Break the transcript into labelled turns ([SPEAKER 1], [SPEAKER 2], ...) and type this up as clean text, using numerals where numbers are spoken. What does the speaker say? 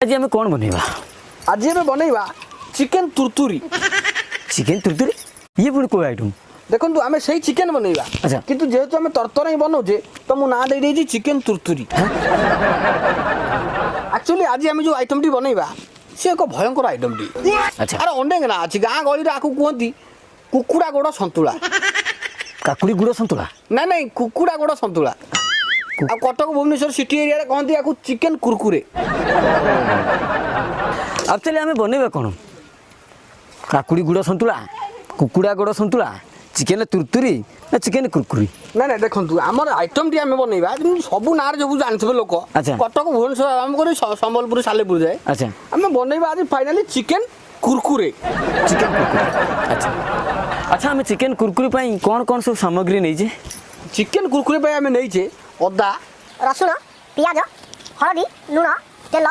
[SPEAKER 1] आज आम कौन बनवा
[SPEAKER 2] आज आम बनवा चिकेन तुरतुरी।
[SPEAKER 1] चिकेन तुरतुरी ये पुणी कोई आइटम
[SPEAKER 2] देखो आम से चिकेन बनवा
[SPEAKER 1] अच्छा।
[SPEAKER 2] किंतु जेहेतु आम तरतर ही बनाऊे तो मु ना दे चिकेन तुरतुरी। एक्चुअली आज आम जो आइटम टी बनवा सी एक भयंकर आइटम टी।
[SPEAKER 1] अच्छा।
[SPEAKER 2] अरे अनेक ना अच्छी गाँ गहली आपको कहती कुकुड़ा गोड़ सन्तुला।
[SPEAKER 1] काकुड़ी गुड़ सन्तुला
[SPEAKER 2] ना नहीं कुकुड़ा गोड़ सन्तुला। आ कटक भुवनेश्वर सिटी एरिया कहती आपको चिकेन कुरकुरे।
[SPEAKER 1] एक्चुअली आम बनवा कौन काकुड़ी गुड़ सन्तुला कुकुड़ा गुड़ सन्तुला चिकेन तुरतुरी ना चिकेन कुरकुरी।
[SPEAKER 2] ना ना देखो आमर आइटम टी आम बनवा सब ना सब जानते लोक।
[SPEAKER 1] अच्छा।
[SPEAKER 2] कटक भुवनेश्वर आरम्भ कर संबलपुर सालेपुर जाए
[SPEAKER 1] अच्छा
[SPEAKER 2] आम बनवा आज फाइनाली चिकेन कुरकुरे।
[SPEAKER 1] चिकेन कुरकुरी अच्छा अच्छा आम चिकेन कुरकुरी पाई कौन कौन सब सामग्री नहीं
[SPEAKER 2] चिकेन कुरकुरे आम नहीं अदा
[SPEAKER 3] रसुण पियाज हलदी लुण तेल